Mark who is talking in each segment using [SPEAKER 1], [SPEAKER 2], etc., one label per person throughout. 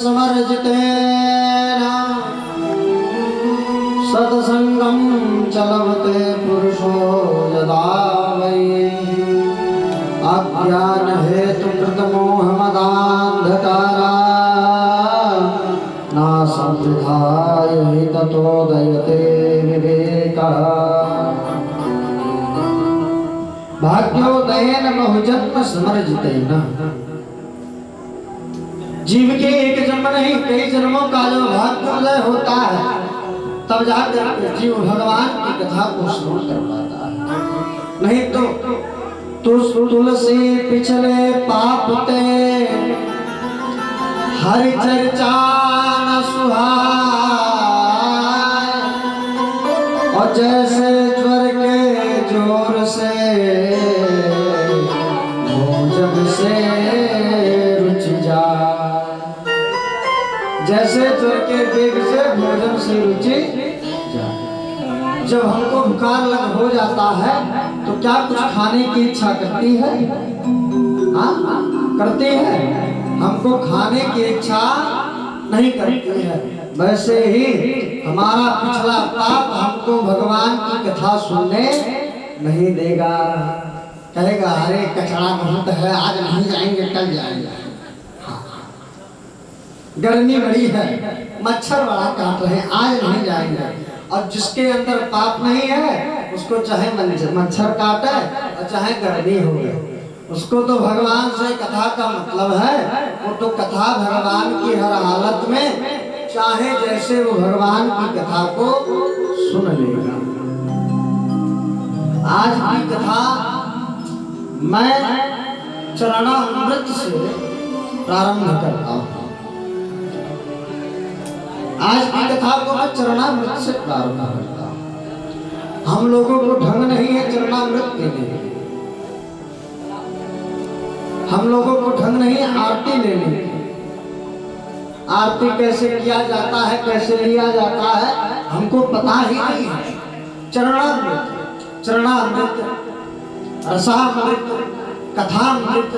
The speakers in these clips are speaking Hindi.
[SPEAKER 1] समर्जितेन सत्संगं चलवते पुरुषो यदा वै अज्ञानहेतुकृतमोहमदान्धकारा नासं विधाय हि ततोदयते विवेकः भाग्योदयेन बहुजन्म समर्जितेन। जीव के एक जन्म नहीं कई जन्मों का जो भाग्योदय होता है तब जाकर जीव भगवान की कथा को श्रवण कर पाता है। नहीं तो तुलसी पिछले पाप ते हरि चर्चा न सुहाए और जैसे ज्वर के जोर से भोजन से रुचि जाए, जैसे ज्वर के वेग से भोजन से रुचि जाए। जब हमको बुखार लग हो जाता है तो क्या कुछ खाने की इच्छा करती है? हाँ करती है। हमको खाने की इच्छा नहीं करती है। वैसे ही हमारा पिछला पाप हमको भगवान की कथा सुनने नहीं देगा। कहेगा अरे कचरा बहुत है, आज नहीं जाएंगे कल जाएंगे। गर्मी बड़ी है, मच्छर बड़ा काट रहे हैं, आज नहीं जाएंगे। और जिसके अंदर पाप नहीं है उसको चाहे मच्छर काटे और चाहे गर्मी हो, उसको तो भगवान से कथा का मतलब है। वो तो कथा भगवान की हर हालत में चाहे जैसे वो भगवान की कथा को सुन लेगा। आज की कथा मैं चरणामृत से प्रारंभ करता हूँ। आज की कथा को मैं चरणामृत से प्रारंभ करता हूँ। हम लोगों को ढंग नहीं है चरणामृत पीने, हम लोगों को ढंग नहीं है आरती लेने। आरती कैसे किया जाता है, कैसे लिया जाता है, हमको पता ही नहीं है। चरणामृत, चरणामृत, रसामृत, कथामृत,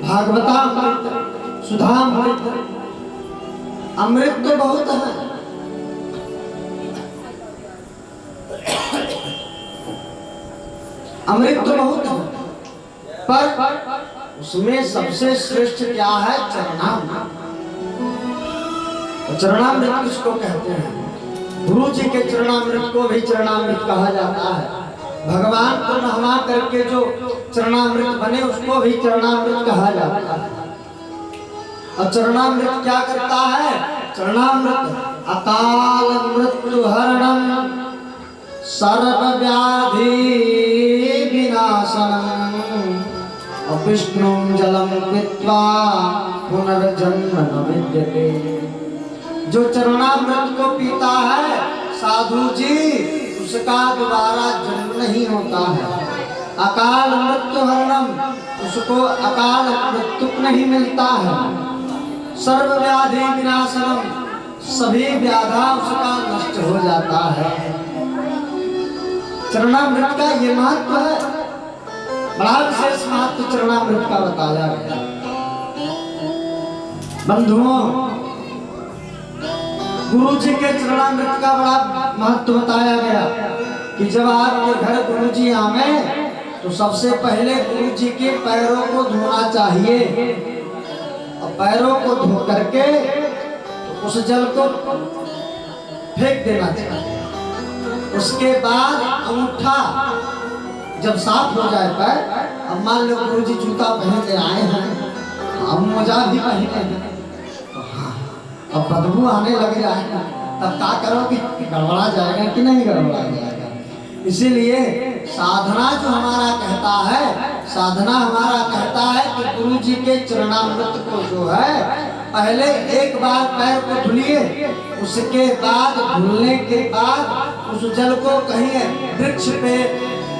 [SPEAKER 1] भागवतामृत, सुधामृत, अमृत तो बहुत है। अमृत तो बहुत है, पर उसमें सबसे श्रेष्ठ क्या है? चरणामृत। चरणामृत किसको कहते हैं? गुरु जी के चरणामृत को भी चरणामृत कहा जाता है। भगवान को नहवा करके जो चरणामृत बने उसको भी चरणामृत कहा जाता है। और चरणामृत क्या करता है? चरणामृत अकाल मृत्यु हरणम सर्व व्याधि विनाशनम और विष्णु जलम पीत्वा पुनर्जन्म न विद्यते। जो चरणामृत को पीता है साधु जी उसका दोबारा जन्म नहीं होता है। अकाल मृत्यु हरणम, उसको अकाल मृत्यु नहीं मिलता है। सर्व व्याधि विनाशनम, सभी व्याधा उसका नष्ट हो जाता है। चरणामृत का ये महत्व है, बड़ा विशेष महत्व चरणामृत का बताया गया। बंधुओं, गुरु जी के चरणामृत का बड़ा महत्व बताया गया कि जब आपके घर गुरु जी आवे तो सबसे पहले गुरु जी के पैरों को धोना चाहिए और पैरों को धो करके तो उस जल को फेंक देना चाहिए। उसके बाद अंगूठा जब साफ हो जाए पैर, अब मान लो गुरु जी जूता पहन के आए हैं, हम मोजा भी पहने हैं, अब बदबू आने लग जाएगा तब क्या करोगे? गड़बड़ा जाएगा कि नहीं गड़बड़ा जाएगा? इसीलिए साधना जो हमारा कहता है, साधना हमारा कहता है कि गुरु जी के चरणामृत को जो है पहले एक बार पैर को धुलिए, उसके बाद धुलने के बाद उस जल को कहीं वृक्ष पे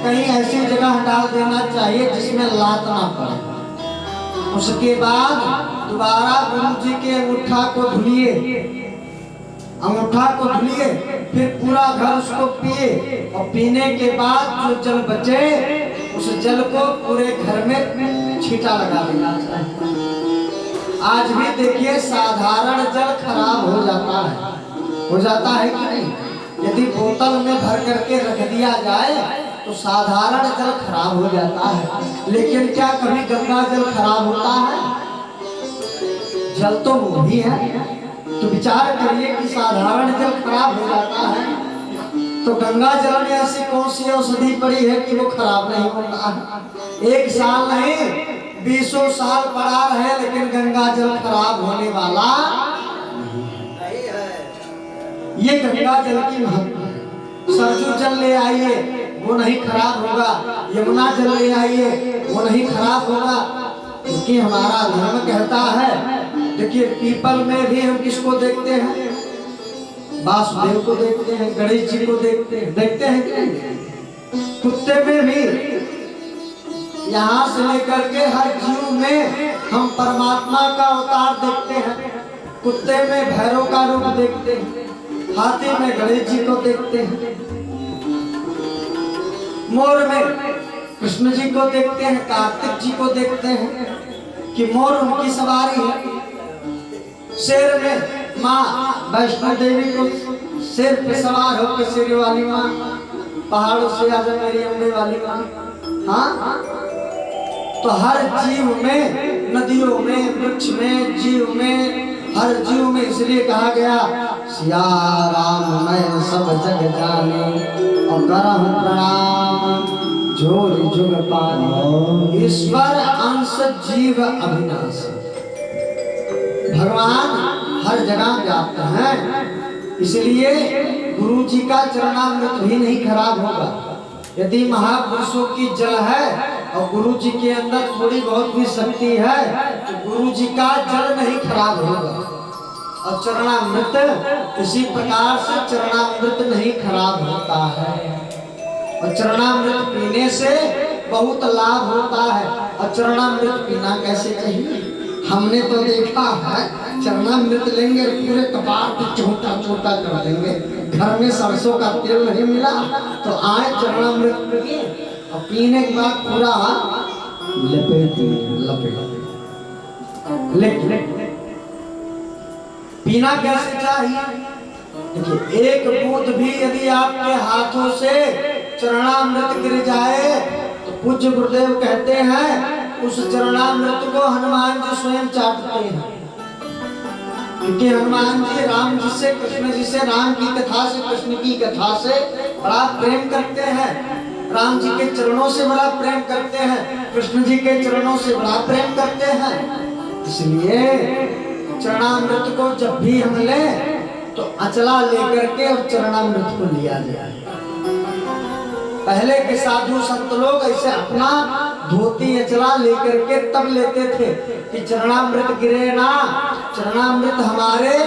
[SPEAKER 1] कहीं ऐसी जगह डाल देना चाहिए जिसमें लात ना पड़े। उसके बाद दोबारा गुरु जी के अंगूठा को धुलिए, अंगूठा को धुलिए, फिर पूरा घर उसको पिए और पीने के बाद जो जल बचे उस जल को पूरे घर में छींटा लगा देना चाहिए। आज भी देखिए साधारण जल खराब हो जाता है कि नहीं? यदि बोतल में भर करके रख दिया जाए तो साधारण जल खराब हो जाता है, लेकिन क्या कभी गंगा जल खराब होता है? जल तो वो भी है। तो विचार करिए कि साधारण जल खराब हो जाता है, तो गंगा जल में ऐसी कौन सी औषधि पड़ी है कि वो खराब नहीं होता है? एक साल नहीं 20 साल पड़ा रहे लेकिन गंगा जल खराब होने वाला नहीं है। ये गंगा जल की महत्व है। सरजू जल ले आइए वो नहीं खराब होगा, यमुना जल ले आइए वो नहीं खराब होगा, क्योंकि हमारा धर्म कहता है। देखिए पीपल में भी हम किसको देखते हैं? वासुदेव को देखते हैं, गणेश जी को देखते हैं कि नहीं? कुत्ते में भी यहाँ से लेकर के हर जीव में हम परमात्मा का अवतार देखते हैं। कुत्ते में भैरव का रूप देखते हैं, हाथी में गणेश जी को देखते हैं, मोर में कृष्ण जी को देखते हैं, कार्तिक जी को देखते हैं कि मोर उनकी सवारी है। शेर में माँ वैष्णो देवी को शेर पे सवार होकर शेर वाली माँ, पहाड़ों से आजा मेरी अम्बे वाली माँ। हाँ, तो हर जीव में, नदियों में, वृक्ष में, जीव में, हर जीव में इसलिए कहा गया सिया राम मैं सब जग जाने और करहूं प्रणाम जोरि जुग पाने। ईश्वर अंश जीव अविनाशी। भगवान हर जगह व्याप्त हैं, इसलिए गुरु जी का चरणामृत भी नहीं खराब होगा। यदि महापुरुषों की जल है और गुरु जी के अंदर थोड़ी बहुत भी शक्ति है तो गुरु जी का जल नहीं खराब होगा। और चरणामृत इसी प्रकार से चरणामृत नहीं खराब होता है। और चरणामृत पीने से बहुत लाभ होता है। और चरणामृत पीना कैसे चाहिए? हमने तो देखा है चरणामृत लेंगे पूरे कपार को छोटा छोटा कर देंगे। घर में सरसों का तेल नहीं मिला तो आए चरणामृत पिए और पीने के बाद पूरा लपेट पीना कैसे चाहिए? देखिए एक बूंद भी यदि आपके हाथों से चरणामृत गिर जाए तो पूज्य गुरुदेव कहते हैं उस चरणामृत को हनुमान जी स्वयं चाटते हैं। क्योंकि हनुमान जी राम जी से, कृष्ण जी से, राम की कथा से, कृष्ण की कथा से बड़ा प्रेम करते हैं। राम जी के चरणों से बड़ा प्रेम करते हैं, कृष्ण जी के चरणों से बड़ा प्रेम करते हैं। इसलिए चरणामृत को जब भी हम लें तो अचला लेकर के और चरणामृत को लिया जाए। पहले के साधु संत लोग ऐसे अपना धोती अचला लेकर के तब लेते थे कि चरणामृत गिरे ना, चरणामृत हमारे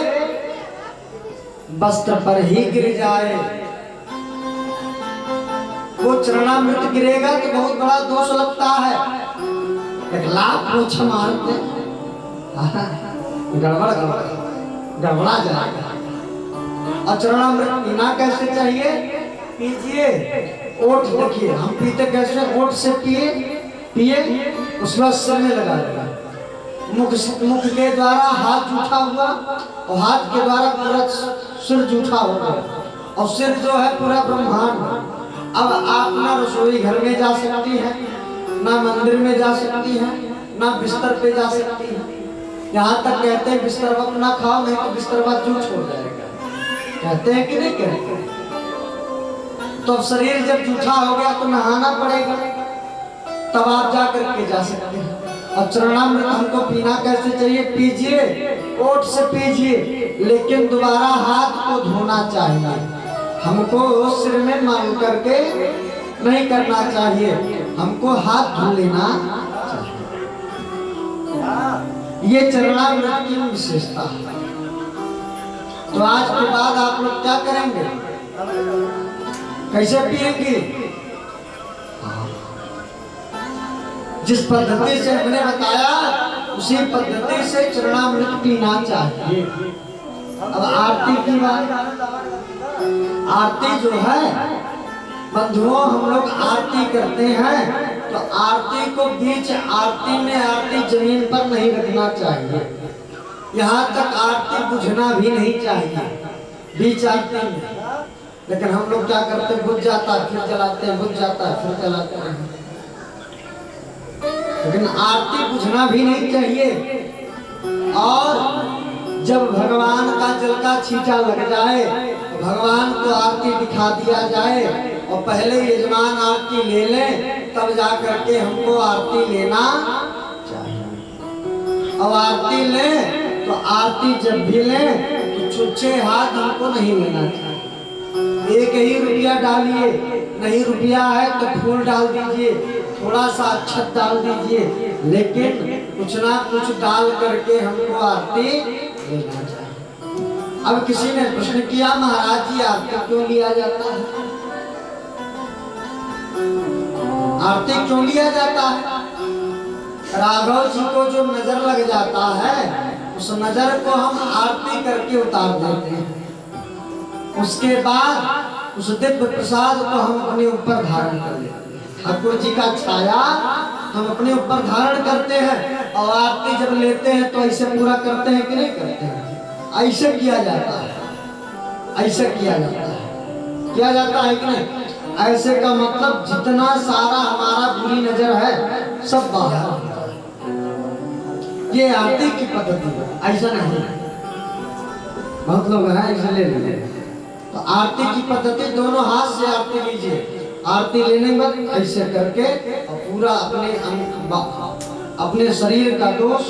[SPEAKER 1] वस्त्र पर ही गिर जाए। वो चरणामृत गिरेगा तो बहुत बड़ा दोष लगता है। एक लाख पोछा मारते गड़बड़ा जाएगा। और चरणामृत पीना कैसे चाहिए? पीजिए ओठ, देखिए हम पीते कैसे? ओठ से पिए उसके बाद सिर में लगा देगा। मुख के द्वारा हाथ जूठा हुआ और हाथ के द्वारा पूरा सिर जूठा हो गया और सिर जो है पूरा ब्रह्मांड। अब आप ना रसोई घर में जा सकती है, ना मंदिर में जा सकती है, ना बिस्तर पे जा सकती है। यहाँ तक कहते हैं बिस्तर वक्त ना खाओ नहीं तो बिस्तर वक्त जूठ हो जाएगा। कहते हैं कि नहीं कहते? तो अब शरीर जब जूठा हो गया तो नहाना पड़ेगा, तब आप जा करके जा सकते हैं। और चरणामृत हमको पीना कैसे चाहिए? पीजिए, ओठ से पीजिए, लेकिन दोबारा हाथ को धोना चाहिए। हमको सिर में मांग करके नहीं करना चाहिए, हमको हाथ धो लेना चाहिए। ये चरणामृत की विशेषता है। तो आज के बाद आप लोग क्या करेंगे? कैसे पिएंगे? जिस पद्धति से हमने बताया उसी पद्धति से चरणामृत पीना चाहिए। अब आरती की बात, आरती जो है बंधुओं, हम लोग आरती करते हैं तो आरती को बीच आरती में आरती जमीन पर नहीं रखना चाहिए। यहाँ तक आरती बुझना भी नहीं चाहिए बीच आरती में। लेकिन हम लोग क्या करते हैं, बुझ जाता है फिर जलाते हैं, बुझ जाता है फिर जलाते हैं। लेकिन आरती बुझना भी नहीं चाहिए। और जब भगवान का जल का छींटा लग जाए तो भगवान को आरती दिखा दिया जाए और पहले यजमान आरती ले लें, तब जा करके हमको आरती लेना चाहिए। अब आरती लें तो आरती जब भी लें तो छुच्छे हाथ हमको नहीं लेना चाहिए। एक ही रुपया डालिए, नहीं रुपया है तो फूल डाल दीजिए, थोड़ा सा अक्षत डाल दीजिए, लेकिन कुछ ना कुछ डाल करके हमको आरती लेना चाहिए। अब किसी ने प्रश्न किया, महाराज जी आरती क्यों लिया जाता है? आरती क्यों लिया जाता है? राघव जी को जो नजर लग जाता है उस नजर को हम आरती करके उतार देते हैं। उसके बाद उस दिव्य प्रसाद को हम अपने ऊपर धारण कर लेते हैं। ठाकुर जी का छाया हम अपने ऊपर धारण करते हैं और आरती जब लेते हैं तो ऐसे पूरा करते हैं कि नहीं करते हैं? ऐसे किया जाता है, ऐसे किया जाता है, किया जाता है कि नहीं? ऐसे का मतलब जितना सारा हमारा बुरी नजर है सब बाहर। ये आरती की पद्धति है, ऐसा नहीं है। बहुत लोग हैं ऐसे ले लेते हैं। तो आरती की पद्धति दोनों हाथ से आरती लीजिए। आरती लेने के बाद ऐसे करके और पूरा अपने शरीर का दोष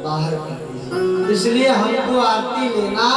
[SPEAKER 1] बाहर कर दीजिए। इसलिए हमको आरती लेना